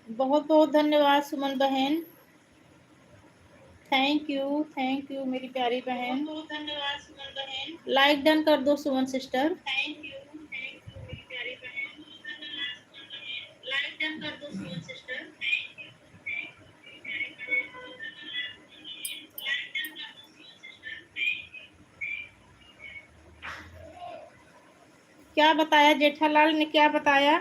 बहुत बहुत धन्यवाद सुमन बहन। थैंक यू मेरी प्यारी बहन। बहुत धन्यवाद सुमन बहन। लाइक डन कर दो सुमन सिस्टर। थैंक यू मेरी प्यारी बहन। लाइक डन कर दो सुमन सिस्टर। क्या बताया जेठालाल ने, क्या बताया?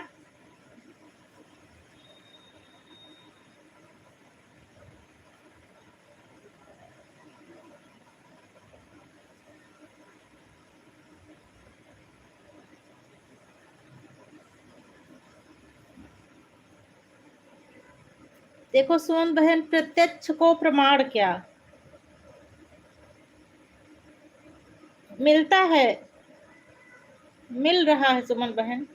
देखो सुमन बहन, प्रत्यक्ष को प्रमाण क्या मिलता है? मिल रहा है सुमन बहन।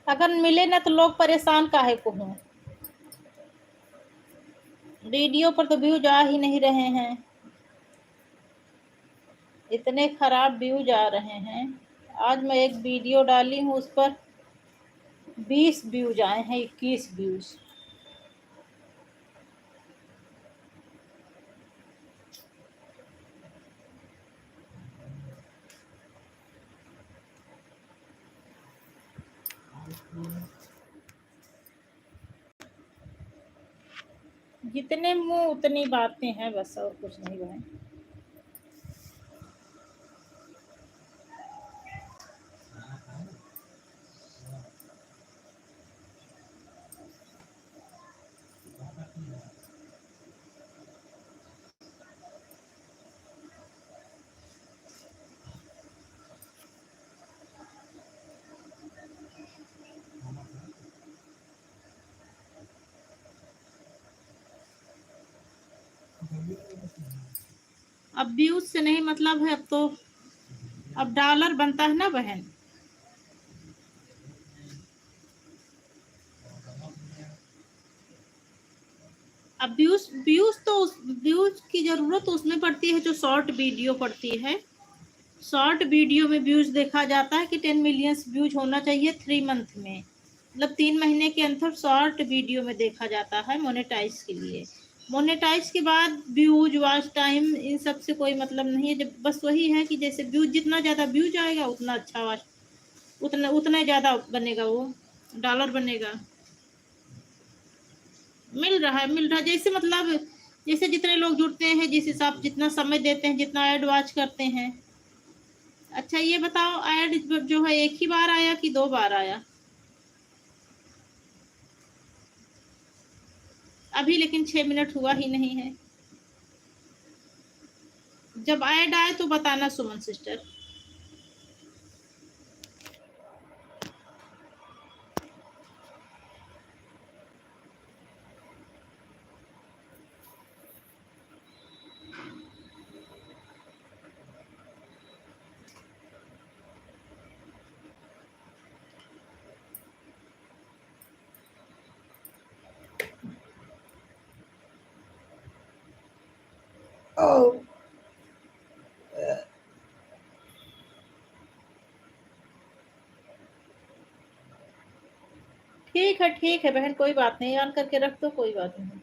अगर मिले ना तो लोग परेशान काहे को हों? वीडियो पर तो व्यूज आ ही नहीं रहे हैं, इतने खराब व्यूज आ रहे हैं। आज मैं एक वीडियो डाली हूँ, उस पर 20 व्यूज आए हैं, 21 व्यूज। जितने मुंह उतनी बातें हैं, बस और कुछ नहीं बहन। अब व्यूज से नहीं मतलब है, अब तो अब डॉलर बनता है ना बहन। अब व्यूज व्यूज तो व्यूज की जरूरत उसमें पड़ती है जो शॉर्ट वीडियो पड़ती है। शॉर्ट वीडियो में व्यूज देखा जाता है कि 10 मिलियन व्यूज होना चाहिए 3 मंथ में, मतलब 3 महीने के अंदर शॉर्ट वीडियो में देखा जाता है मोनेटाइज के लिए। मोनेटाइज के बाद व्यूज, वॉच टाइम, इन सब से कोई मतलब नहीं है। जब बस वही है कि जैसे व्यूज, जितना ज़्यादा व्यूज आएगा उतना अच्छा वॉच, उतना उतना ज़्यादा बनेगा, वो डॉलर बनेगा। मिल रहा है, जैसे मतलब जैसे जितने लोग जुड़ते हैं, जिस हिसाब जितना समय देते हैं, जितना ऐड वॉच करते हैं। अच्छा ये बताओ, ऐड जो है एक ही बार आया कि 2 बार आया? अभी लेकिन 6 मिनट हुआ ही नहीं है। जब ऐड आए तो बताना सुमन सिस्टर। ठीक है बहन, कोई बात नहीं, ऑन करके रख दो, कोई बात नहीं।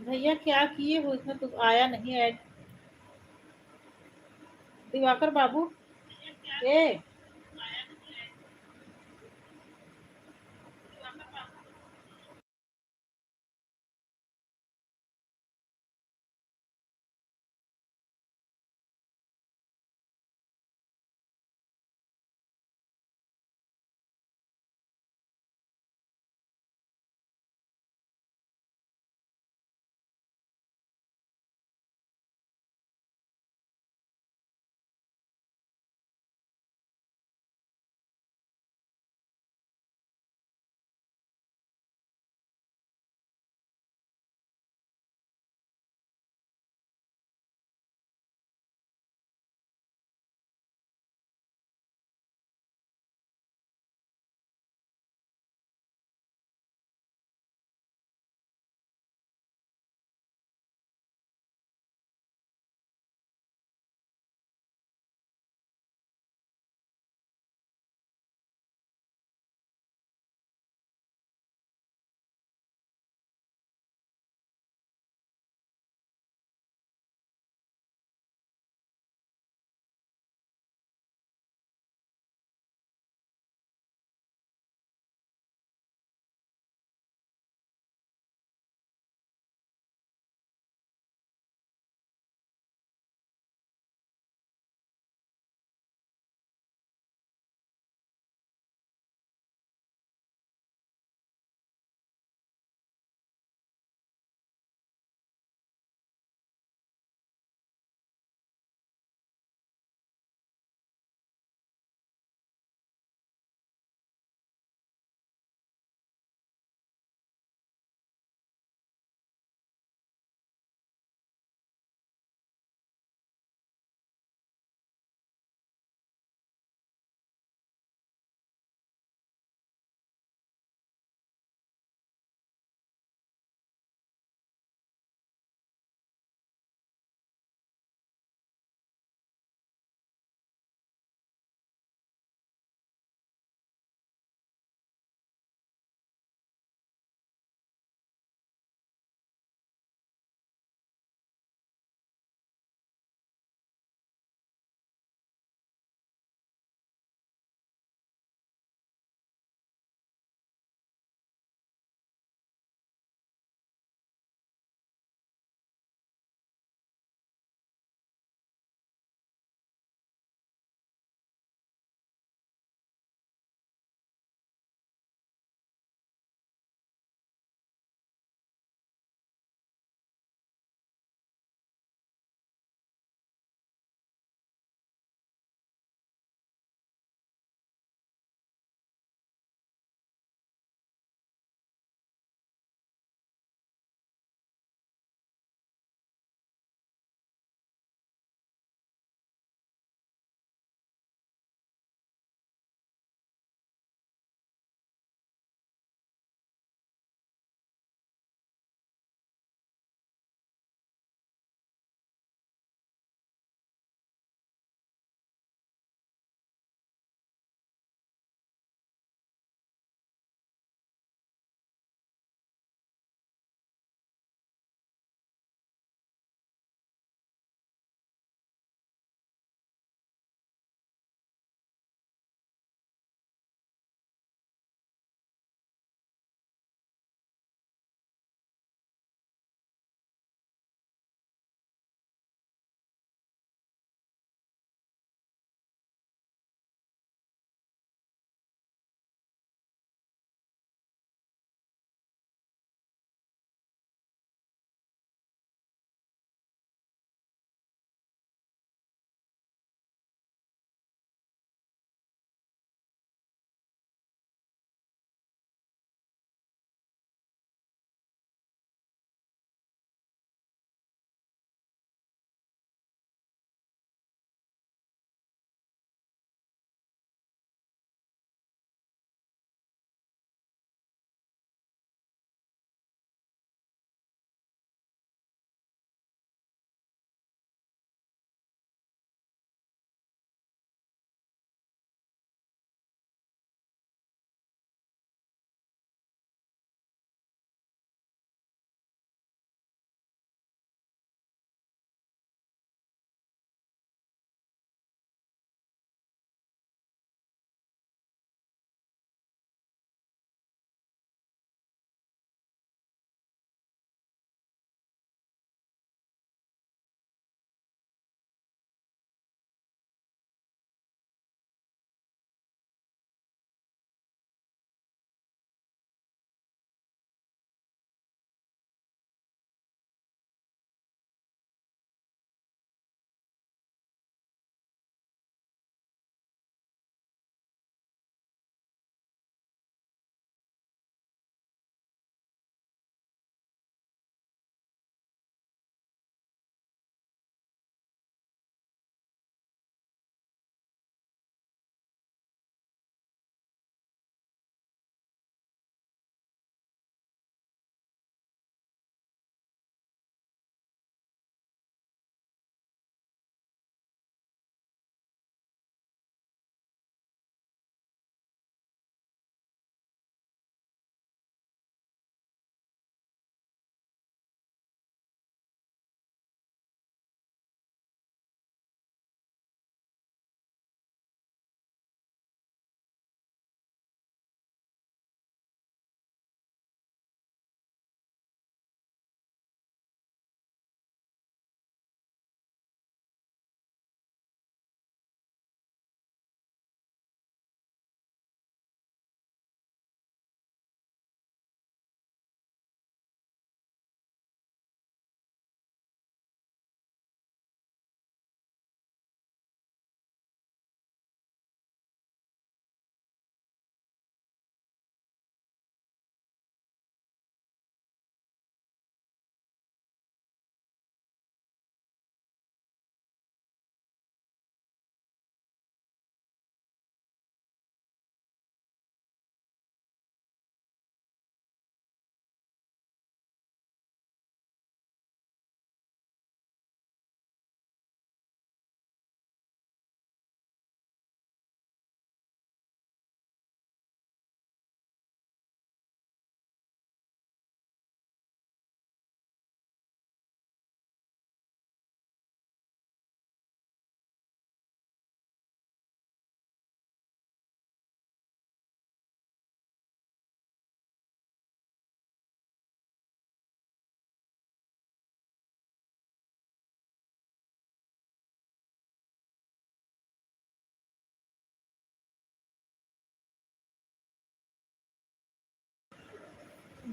भैया क्या किए हो, इसमें तो आया नहीं ऐड। दिवाकर बाबू, ए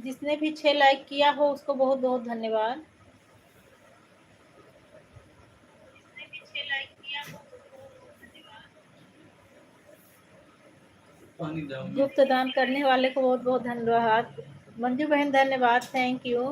जिसने भी 6 लाइक किया हो उसको बहुत बहुत धन्यवाद। गुप्त दान करने वाले को बहुत बहुत धन्यवाद। मंजू बहन धन्यवाद, थैंक यू।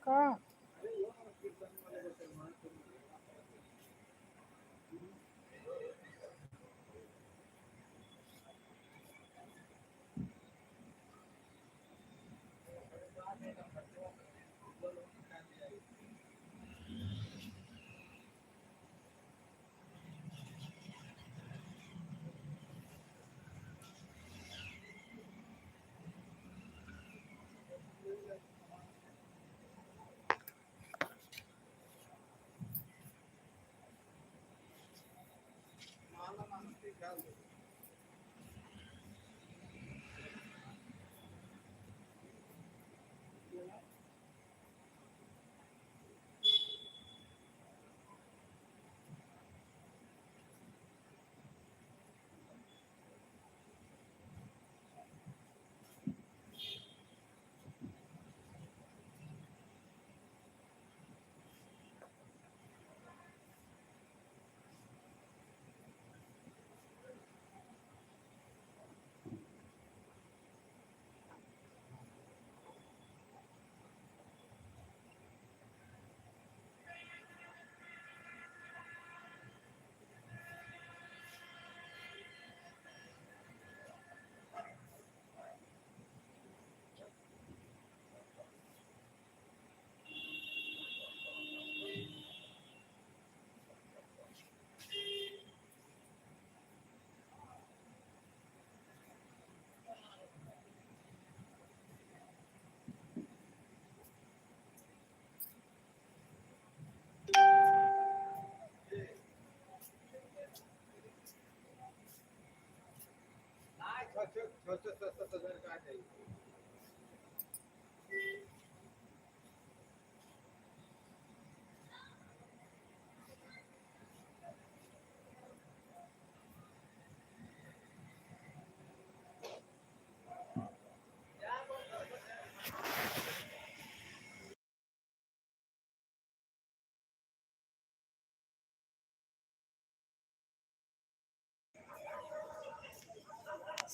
का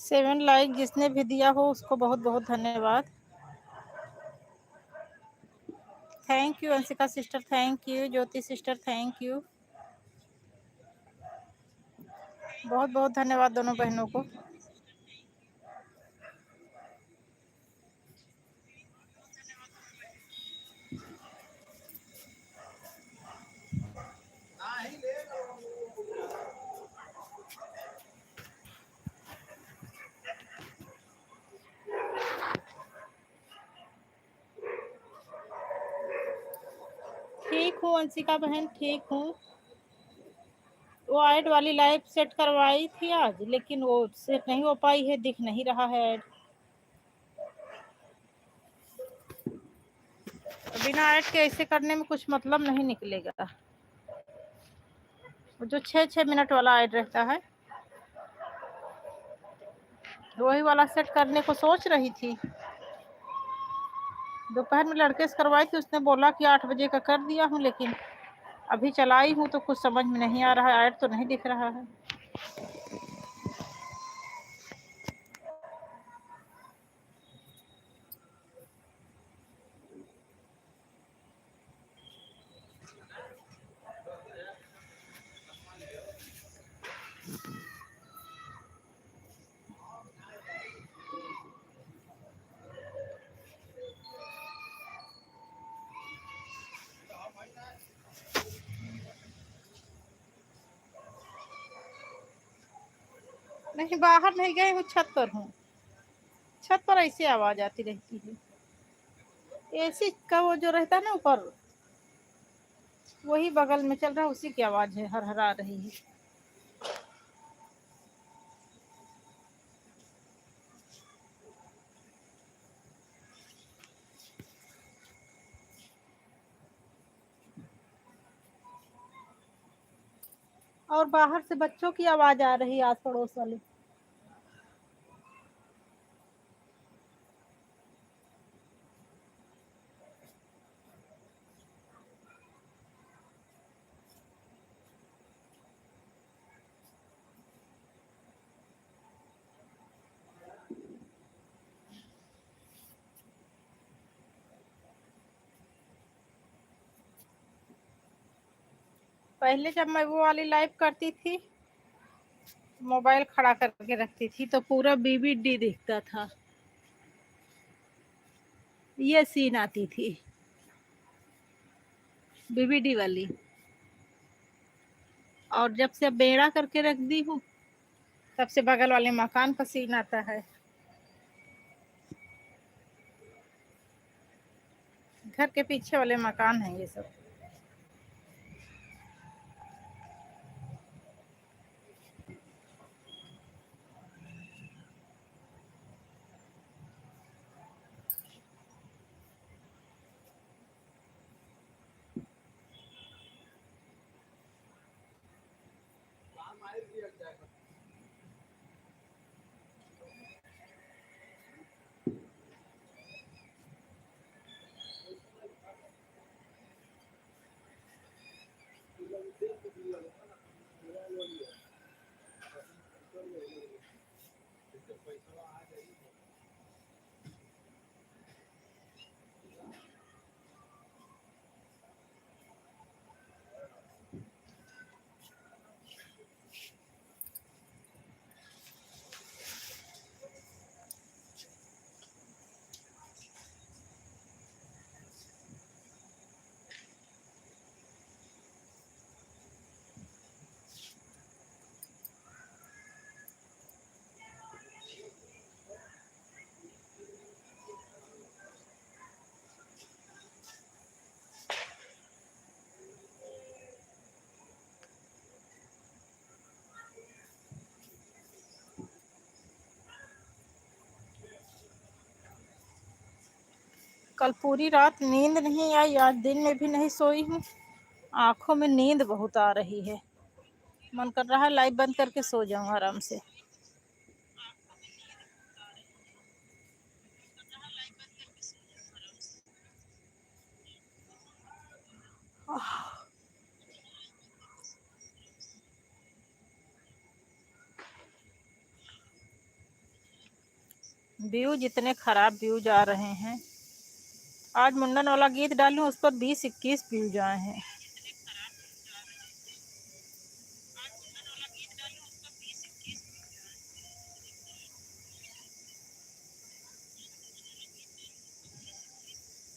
7 लाइक जिसने भी दिया हो उसको बहुत बहुत धन्यवाद। Thank you Anshika sister, thank you Jyoti sister, thank you, बहुत बहुत धन्यवाद दोनों बहनों को। ठीक हूँ अंशिका बहन, ठीक हूँ। वो ऐड वाली लाइव सेट करवाई थी आज, लेकिन वो सेट नहीं हो पाई है, दिख नहीं रहा है ऐड। बिना ऐड के ऐसे करने में कुछ मतलब नहीं निकलेगा। जो 6-6 मिनट वाला ऐड रहता है वही वाला सेट करने को सोच रही थी। दोपहर में लड़के से करवाई थी, उसने बोला कि 8 बजे का कर दिया हूँ, लेकिन अभी चलाई हूँ तो कुछ समझ में नहीं आ रहा है, ऐड तो नहीं दिख रहा है। नहीं, बाहर नहीं गए हूँ, छत पर हूँ। छत पर ऐसे आवाज आती रहती है। एसी का वो जो रहता है ना ऊपर, वही बगल में चल रहा है, उसी की आवाज है, हरहरा रही है। और बाहर से बच्चों की आवाज आ रही है, आस पड़ोस वाले। पहले जब मैं वो वाली लाइव करती थी, मोबाइल खड़ा करके रखती थी तो पूरा बीबीडी दिखता था, ये सीन आती थी बीबीडी वाली। और जब से बेड़ा करके रख दी हूँ तब से बगल वाले मकान का सीन आता है। घर के पीछे वाले मकान है ये सब। कल पूरी रात नींद नहीं आई, आज दिन में भी नहीं सोई हूँ, आंखों में नींद बहुत आ रही है। मन कर रहा है लाइव बंद करके सो जाऊं आराम से। व्यूज इतने खराब व्यूज आ रहे हैं। आज मुंडन वाला गीत डालूं उस पर 20-21 व्यूज आए हैं।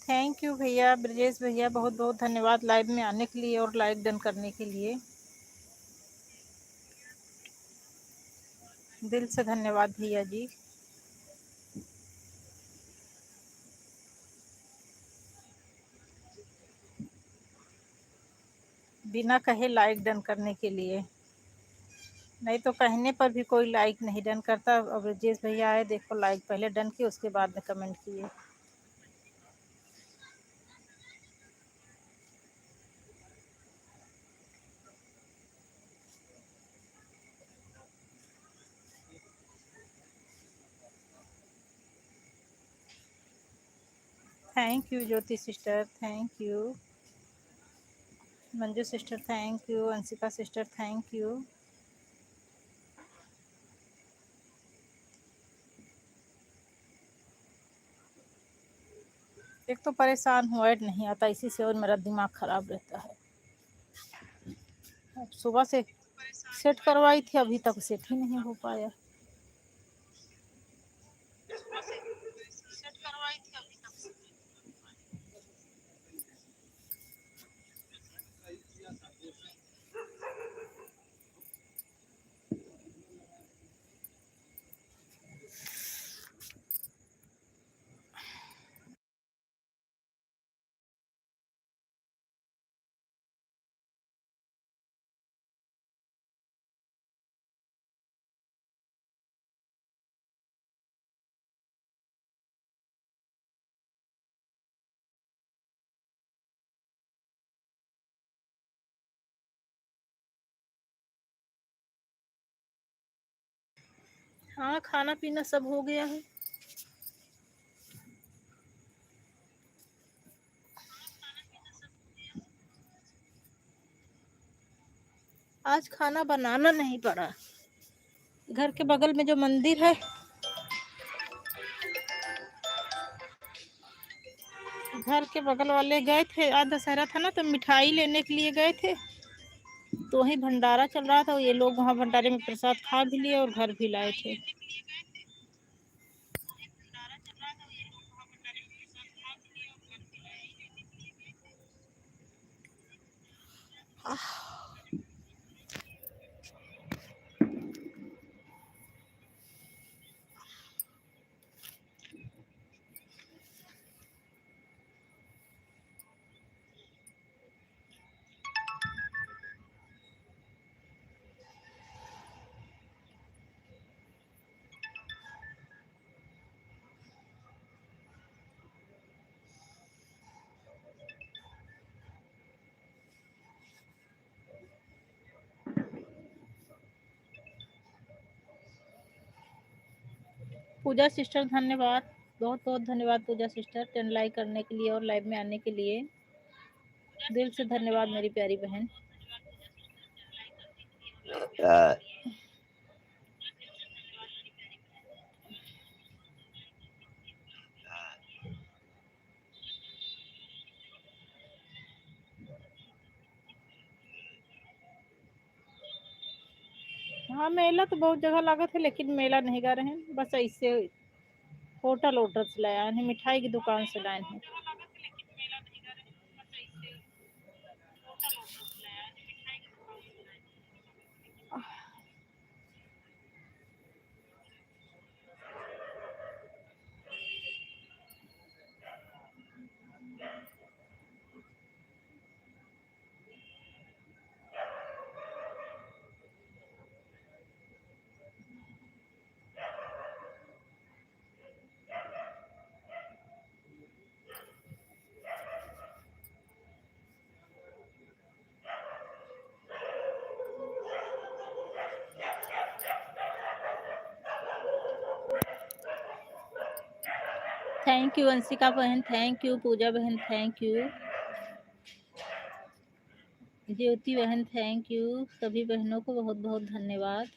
थैंक यू भैया, ब्रजेश भैया, बहुत बहुत धन्यवाद लाइव में आने के लिए और लाइक डन करने के लिए। दिल से धन्यवाद भैया जी। बिना कहे लाइक डन करने के लिए, नहीं तो कहने पर भी कोई लाइक नहीं डन करता। अब ब्रजेश भैया आए, देखो लाइक पहले डन किए उसके बाद में कमेंट किए। Thank you Jyoti sister, thank you Manju sister, thank you Anshika sister, thank you. एक तो परेशान हूँ, ऐड नहीं आता इसी से, और मेरा दिमाग खराब रहता है। अब सुबह से सेट करवाई थी, अभी तक सेट ही नहीं हो पाया। हाँ, खाना पीना सब हो गया है। आज खाना बनाना नहीं पड़ा। घर के बगल में जो मंदिर है, घर के बगल वाले गए थे, आज दशहरा था ना तो मिठाई लेने के लिए गए थे, तो वहीं भंडारा चल रहा था, ये लोग वहाँ भंडारे में प्रसाद खा भी लिए और घर भी लाए थे। पूजा सिस्टर धन्यवाद, बहुत बहुत धन्यवाद पूजा सिस्टर 10 लाइक करने के लिए और लाइव में आने के लिए। दिल से धन्यवाद मेरी प्यारी बहन। हाँ मेला तो बहुत जगह लगा था, लेकिन मेला नहीं गा रहे हैं, बस ऐसे होटल वोटल से लाए हैं, मिठाई की दुकान से लाए हैं। थैंक यू अंशिका बहन, थैंक यू पूजा बहन, थैंक यू ज्योति बहन, थैंक यू सभी बहनों को बहुत बहुत धन्यवाद।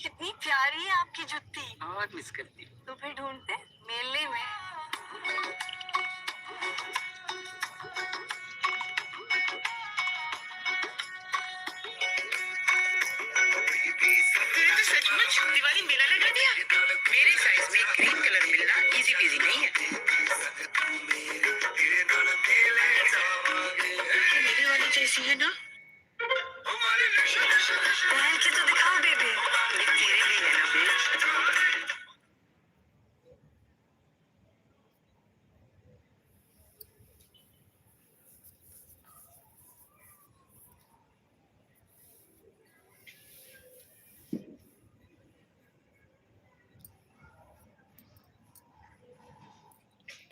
कितनी प्यारी है आपकी जुत्ती। बहुत मिस करती हूँ। तो फिर ढूंढते मेले में। तूने तो सचमुच दिवाली मेला लगा दिया। मेरे साइज में ग्रीन कलर मिलना इजी पीजी नहीं है। ये मेरे वाली जैसी है ना? पहन के तो दिखाओ बेबी। तेरे लिए है ना बेबी।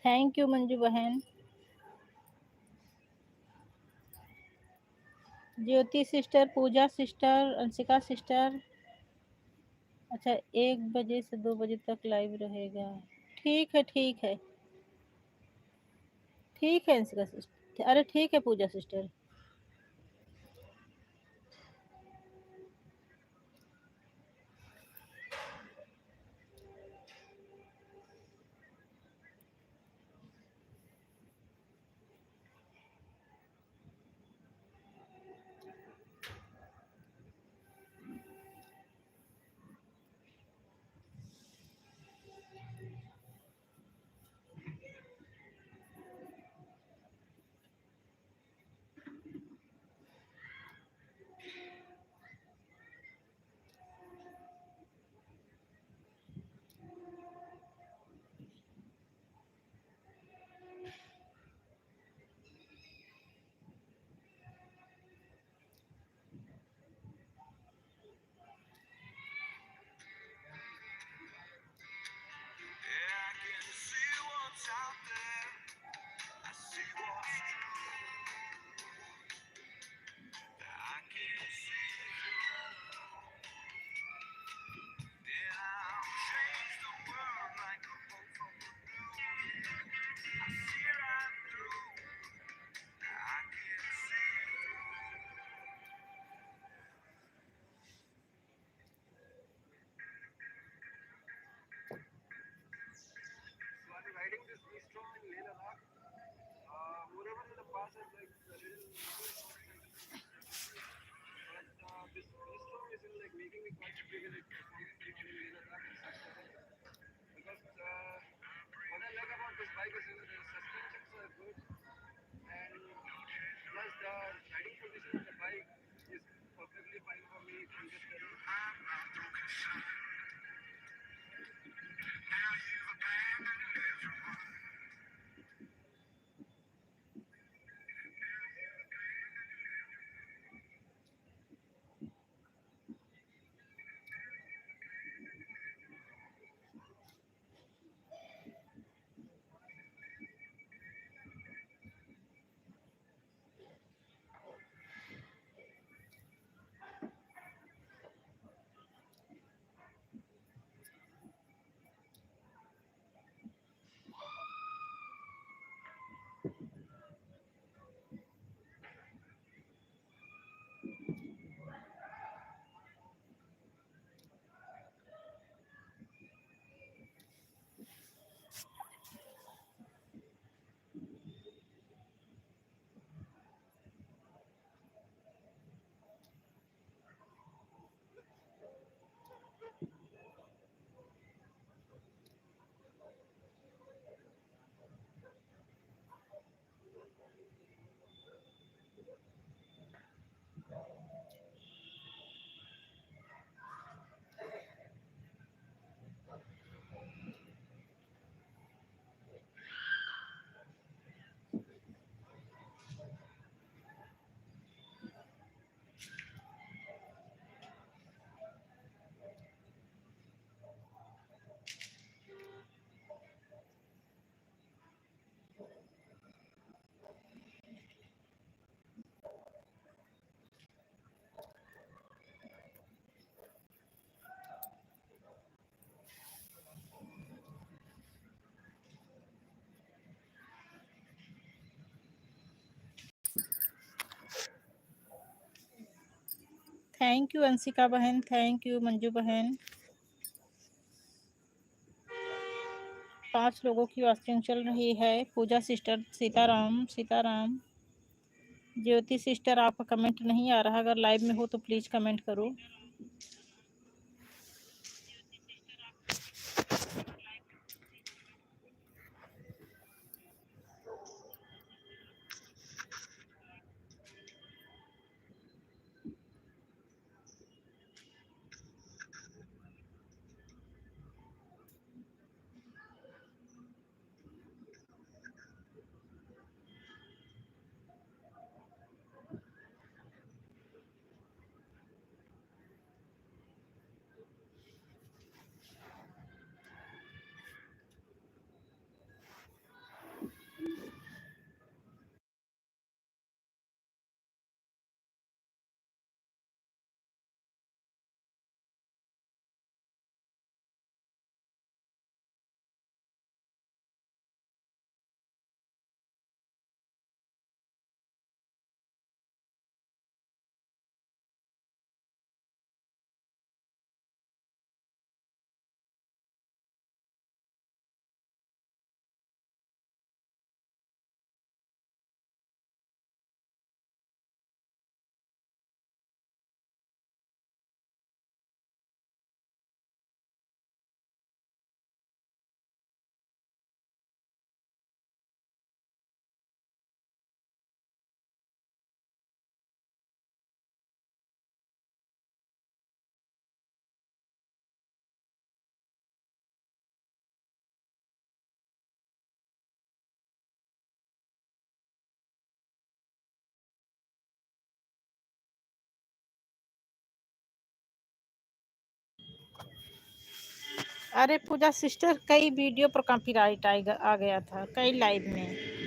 थैंक यू मंजू बहन। ज्योति सिस्टर, पूजा सिस्टर, अंशिका सिस्टर। अच्छा, 1 बजे से 2 बजे तक लाइव रहेगा। ठीक है, ठीक है, ठीक है अंशिका सिस्टर। अरे ठीक है पूजा सिस्टर। थैंक यू अंशिका बहन, थैंक यू मंजू बहन। 5 लोगों की वाचिंग चल रही है। पूजा सिस्टर, सीताराम सीताराम। ज्योति सिस्टर आपका कमेंट नहीं आ रहा, अगर लाइव में हो तो प्लीज कमेंट करो। अरे पूजा सिस्टर, कई वीडियो पर कॉपीराइट आ गया था, कई लाइव में।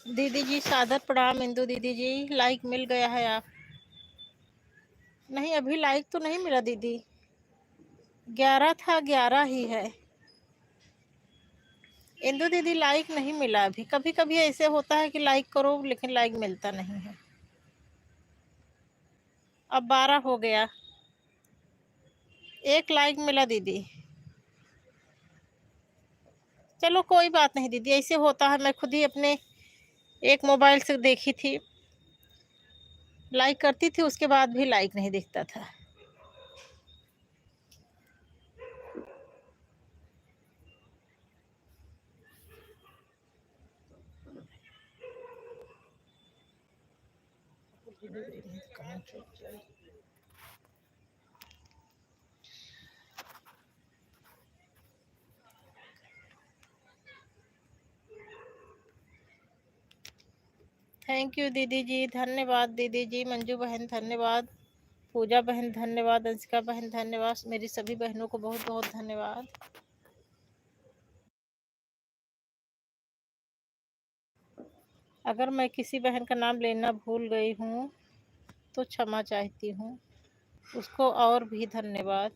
दीदी जी सादर प्रणाम। इंदु दीदी जी, लाइक मिल गया है आप? नहीं, अभी लाइक तो नहीं मिला दीदी। 11 था, 11 ही है। इंदु दीदी लाइक नहीं मिला अभी। कभी कभी ऐसे होता है कि लाइक करो लेकिन लाइक मिलता नहीं है। अब 12 हो गया। 1 लाइक मिला दीदी। चलो कोई बात नहीं दीदी, ऐसे होता है। मैं खुद ही अपने एक मोबाइल से देखी थी, लाइक करती थी, उसके बाद भी लाइक नहीं दिखता था। थैंक यू दीदी जी, धन्यवाद दीदी जी। मंजू बहन धन्यवाद। पूजा बहन धन्यवाद, अंशिका बहन धन्यवाद, मेरी सभी बहनों को बहुत बहुत धन्यवाद। अगर मैं किसी बहन का नाम लेना भूल गई हूँ तो क्षमा चाहती हूँ, उसको और भी धन्यवाद।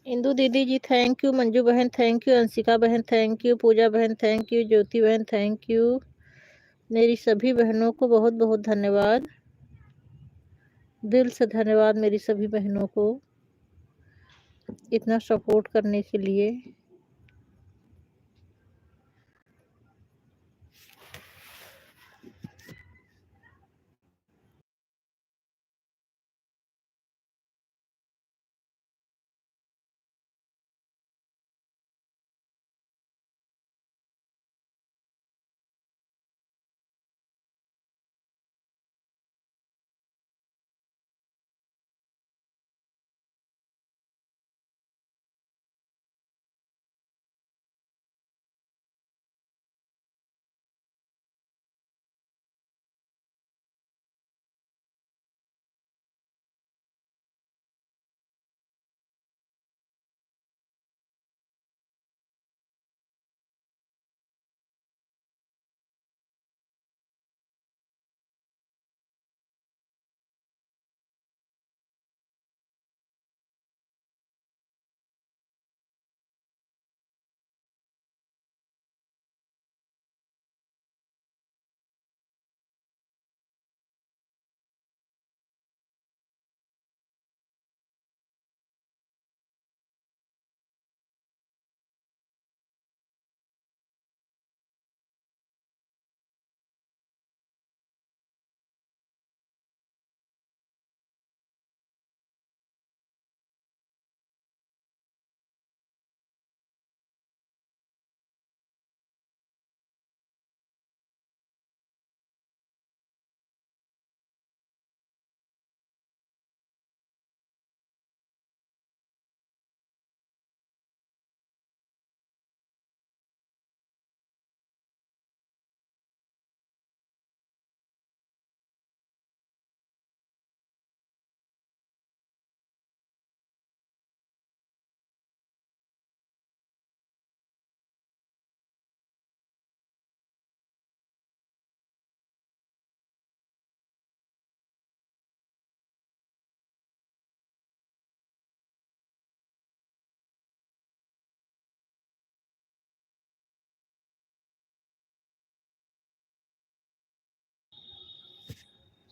इंदू दीदी जी थैंक यू, मंजू बहन थैंक यू, अंशिका बहन थैंक यू, पूजा बहन थैंक यू, ज्योति बहन थैंक यू, मेरी सभी बहनों को बहुत बहुत धन्यवाद, दिल से धन्यवाद मेरी सभी बहनों को इतना सपोर्ट करने के लिए।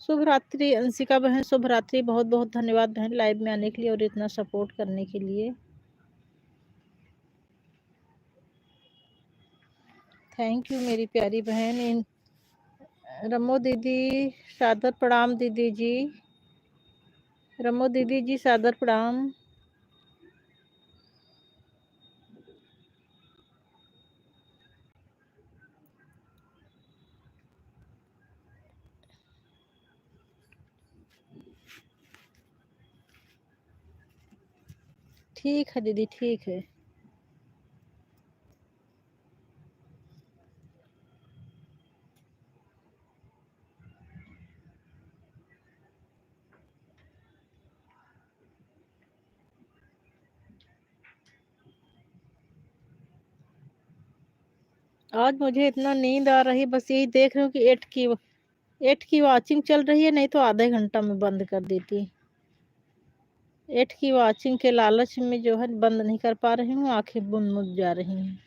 शुभ रात्रि अंशिका बहन, शुभ रात्रि। बहुत बहुत धन्यवाद बहन लाइव में आने के लिए और इतना सपोर्ट करने के लिए। थैंक यू मेरी प्यारी बहन। इन रमो दीदी सादर प्रणाम दीदी जी। रमो दीदी जी सादर प्रणाम। ठीक है दीदी, ठीक है। आज मुझे इतना नींद आ रही, बस यही देख रही हूँ कि 8 की वॉचिंग चल रही है, नहीं तो आधे घंटा में बंद कर देती। 8 की वॉचिंग के लालच में जो है बंद नहीं कर पा रही हूँ, आंखें बुन मुन जा रही हैं।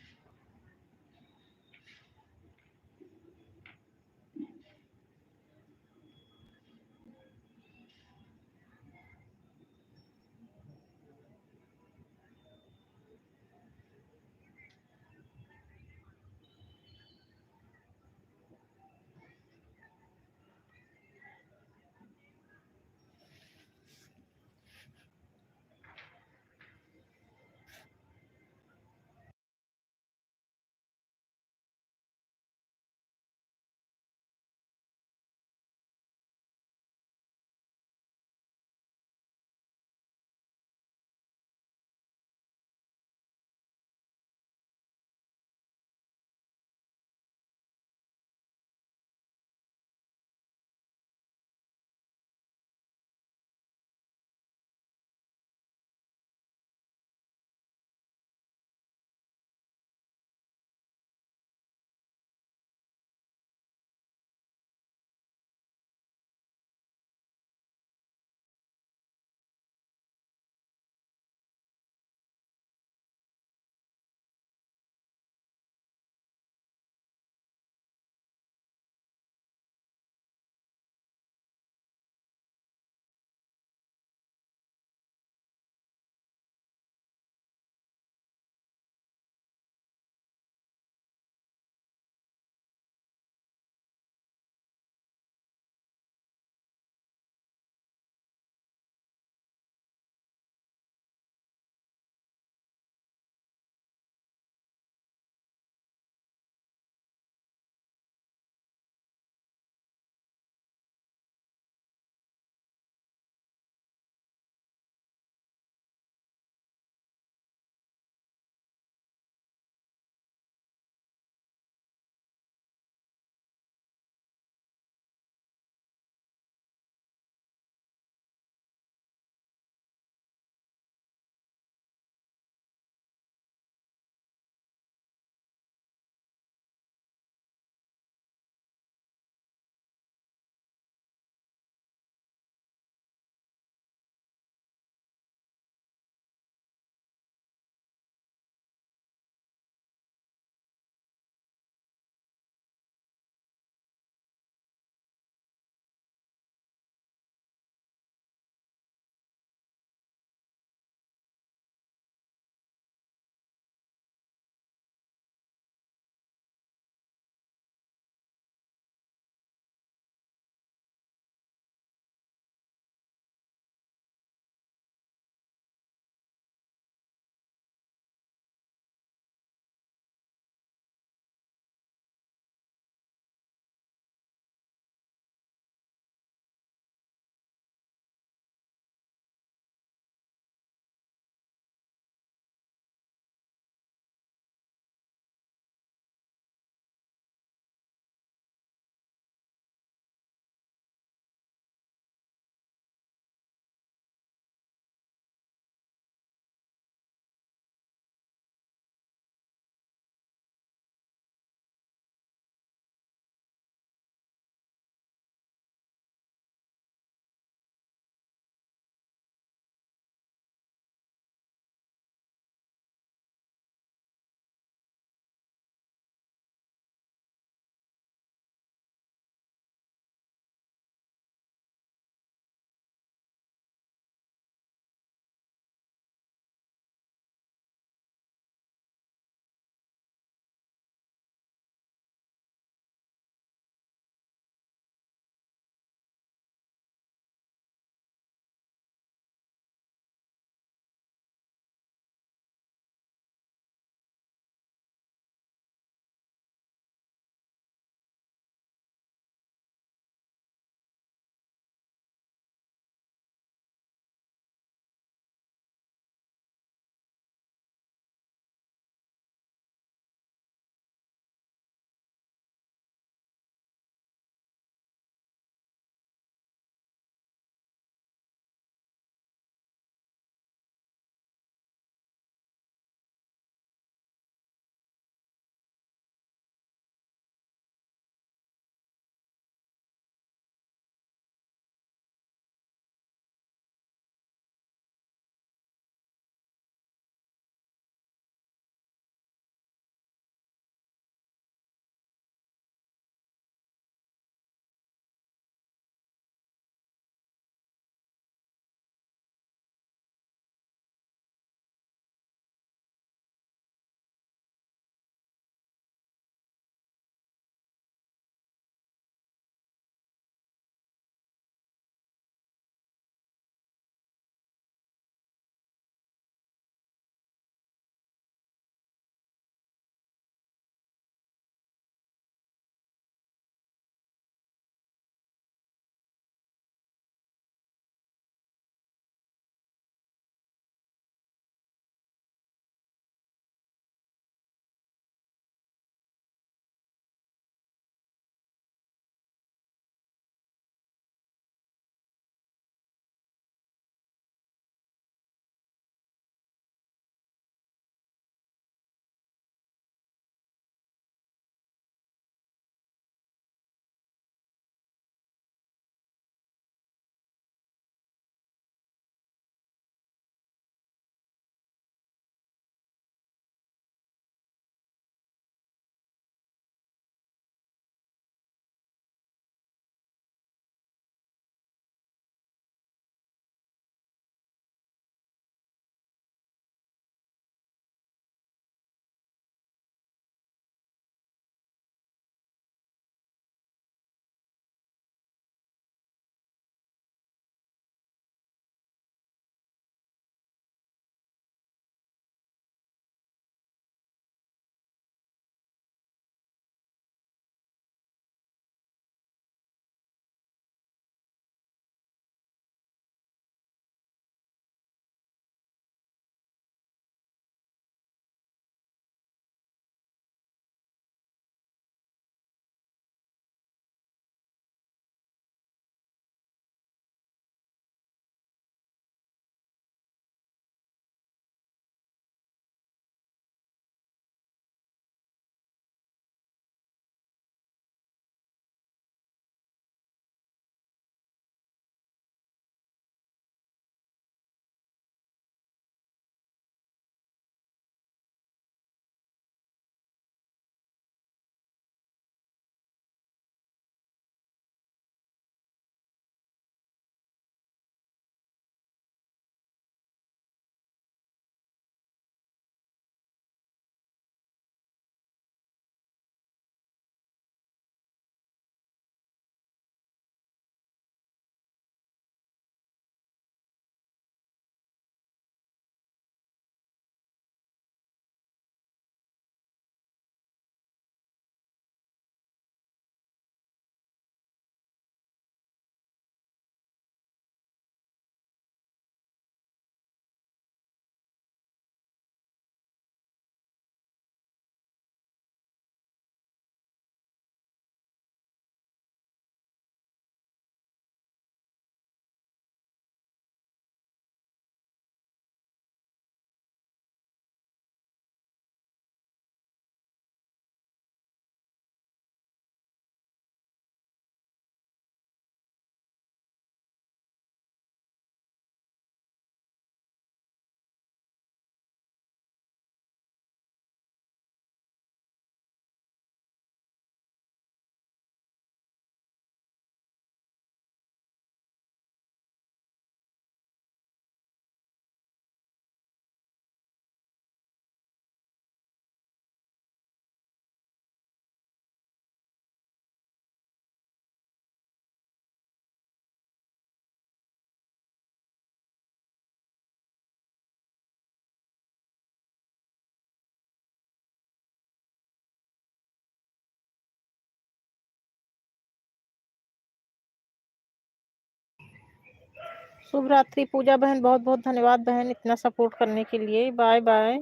शुभ रात्रि पूजा बहन, बहुत बहुत धन्यवाद बहन इतना सपोर्ट करने के लिए। बाय बाय,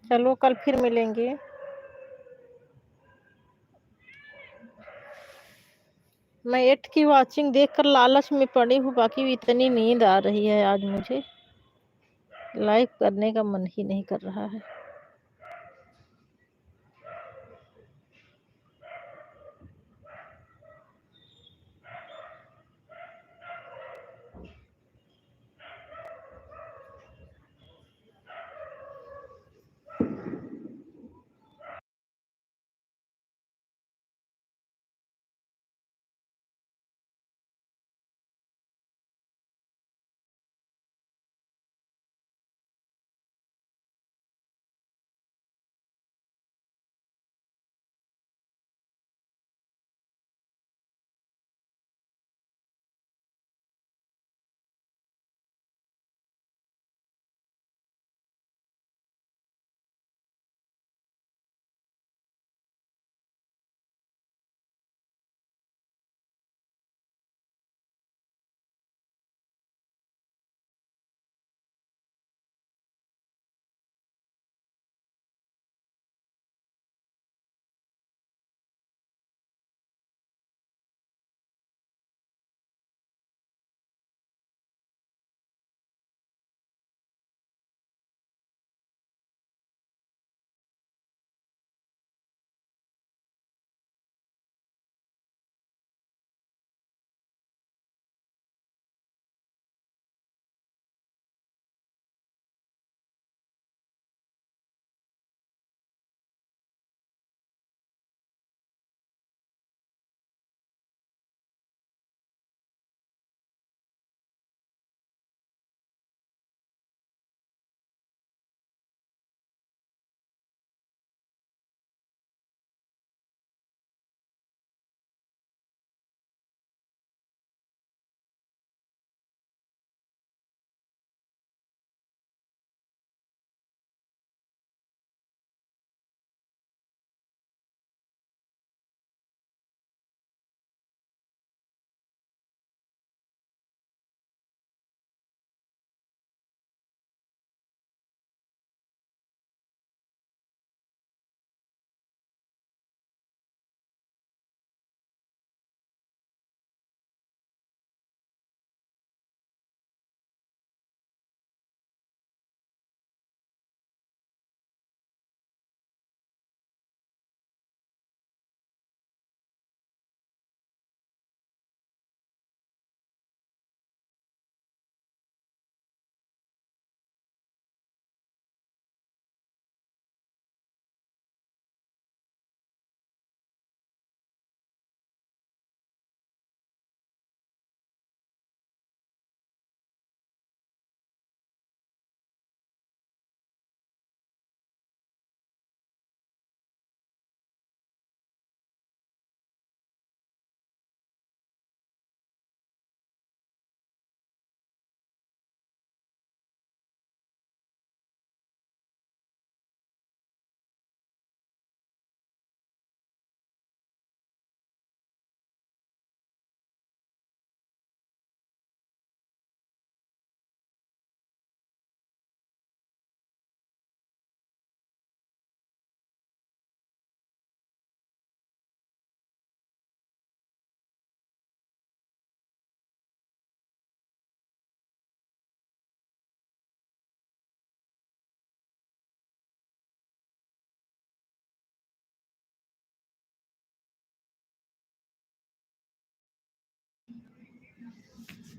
चलो कल फिर मिलेंगे। मैं 8 की वॉचिंग देखकर लालच में पड़ी हूँ, बाकी इतनी नींद आ रही है आज मुझे, लाइव करने का मन ही नहीं कर रहा है।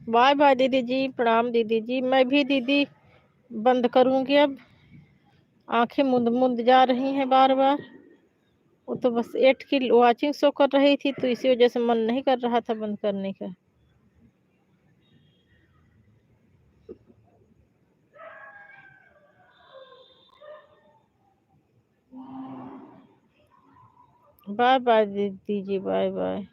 बाय बाय दीदी जी, प्रणाम दीदी जी। मैं भी दीदी बंद करूंगी अब, आंखें मुंद मुंद जा रही हैं बार बार। वो तो बस 8 की वॉचिंग शो कर रही थी, तो इसी वजह से मन नहीं कर रहा था बंद करने का। बाय बाय दीदी जी, बाय बाय।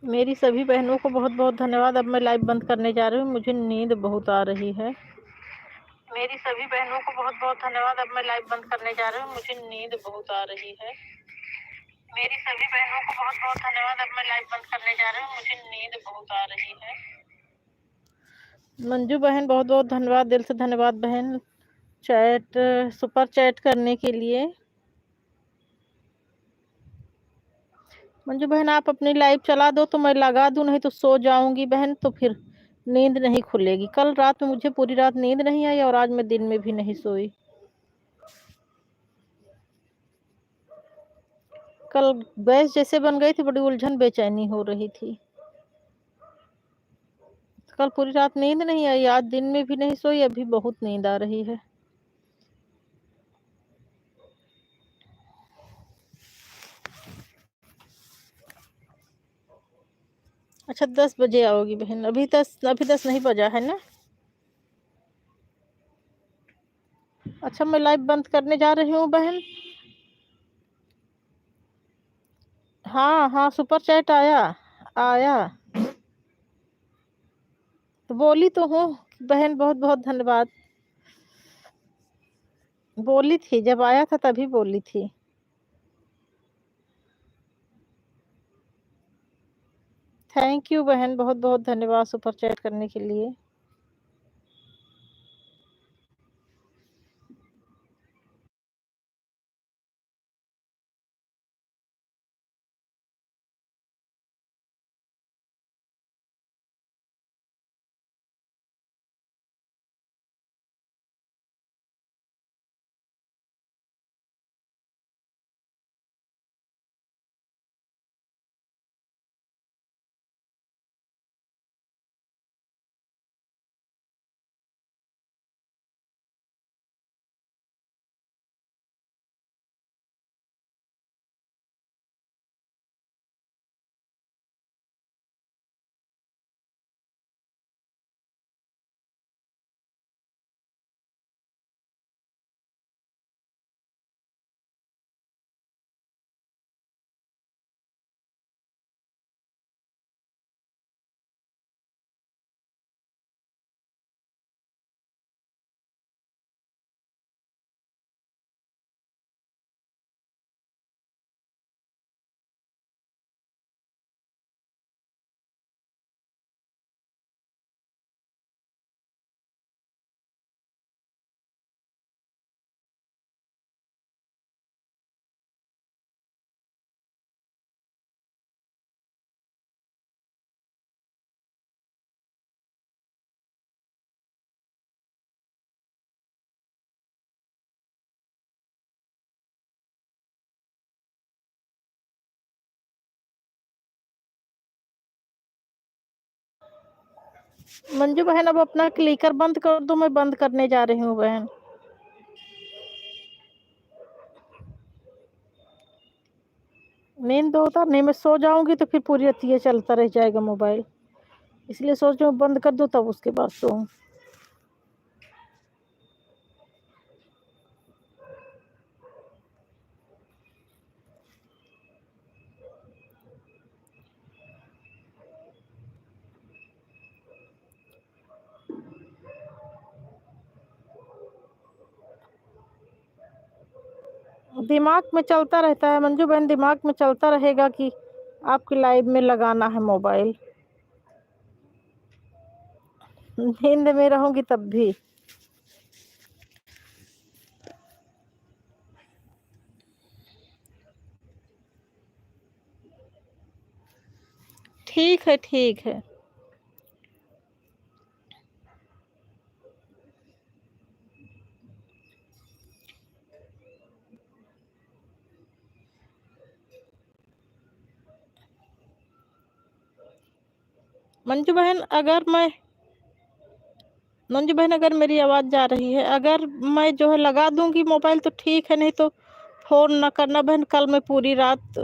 मेरी सभी बहनों को बहुत बहुत धन्यवाद। अब मैं लाइव बंद करने जा रही हूँ, मुझे नींद बहुत आ रही है। मेरी सभी बहनों को बहुत बहुत धन्यवाद। अब मैं लाइव बंद करने जा रही हूँ, मुझे नींद बहुत आ रही है। मेरी सभी बहनों को बहुत बहुत धन्यवाद। अब मैं लाइव बंद करने जा रही हूँ, मुझे नींद बहुत आ रही है। मंजू बहन बहुत बहुत धन्यवाद, दिल से धन्यवाद बहन, चैट सुपर चैट करने के लिए। मंजू बहन आप अपनी लाइव चला दो तो मैं लगा दूं, नहीं तो सो जाऊंगी बहन, तो फिर नींद नहीं खुलेगी। कल रात में मुझे पूरी रात नींद नहीं आई और आज मैं दिन में भी नहीं सोई। कल गैस जैसे बन गई थी, बड़ी उलझन बेचैनी हो रही थी। कल पूरी रात नींद नहीं आई, आज दिन में भी नहीं सोई, अभी बहुत नींद आ रही है। अच्छा 10 बजे आओगी बहन, अभी 10 नहीं बजा है ना। अच्छा मैं लाइव बंद करने जा रही हूँ बहन। हाँ हाँ सुपर चैट आया आया, तो बोली तो हूँ बहन, बहुत बहुत धन्यवाद। बोली थी जब आया था तभी बोली थी। थैंक यू बहन, बहुत बहुत धन्यवाद सुपर चैट करने के लिए। मंजू बहन अब अपना क्लिकर बंद कर दो, मैं बंद करने जा रही हूँ बहन। नींद होता नहीं, मैं सो जाऊंगी तो फिर पूरी रात ये चलता रह जाएगा मोबाइल, इसलिए सोच रही हूँ बंद कर दूँ तब उसके बाद सोऊं। दिमाग में चलता रहता है मंजू बहन, दिमाग में चलता रहेगा कि आपकी लाइव में लगाना है मोबाइल। नींद में रहूंगी तब भी। ठीक है ठीक है। मंजू बहन अगर मेरी आवाज़ जा रही है, अगर मैं जो है लगा दूंगी मोबाइल तो ठीक है, नहीं तो फ़ोन ना करना बहन। कल मैं पूरी रात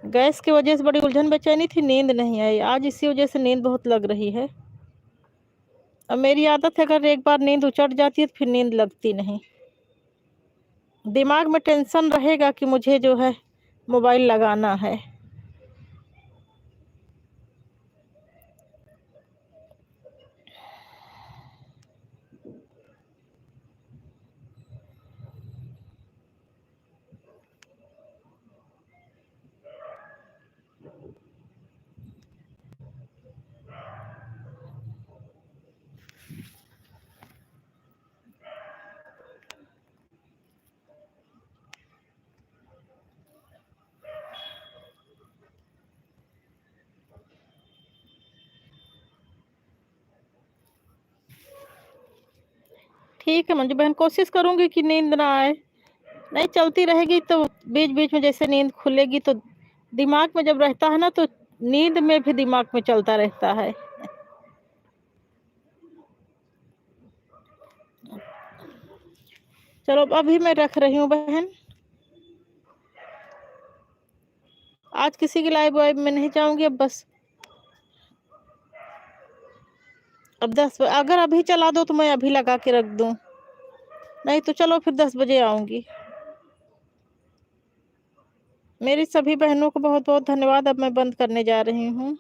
गैस की वजह से बड़ी उलझन बेचैनी थी, नींद नहीं आई। आज इसी वजह से नींद बहुत लग रही है। अब मेरी आदत है, अगर एक बार नींद उचट जाती है तो फिर नींद लगती नहीं। दिमाग में टेंशन रहेगा कि मुझे जो है मोबाइल लगाना है। ठीक है मंजू बहन, कोशिश करूंगी कि नींद ना आए। नहीं चलती रहेगी तो बीच बीच में जैसे नींद खुलेगी तो दिमाग में जब रहता है ना तो नींद में भी दिमाग में चलता रहता है। चलो अभी मैं रख रही हूँ बहन, आज किसी की लाइव वाइव में नहीं जाऊंगी। अब बस अब 10 अगर अभी चला दो तो मैं अभी लगा के रख दूं, नहीं तो चलो फिर 10 बजे आऊंगी। मेरी सभी बहनों को बहुत बहुत धन्यवाद। अब मैं बंद करने जा रही हूँ।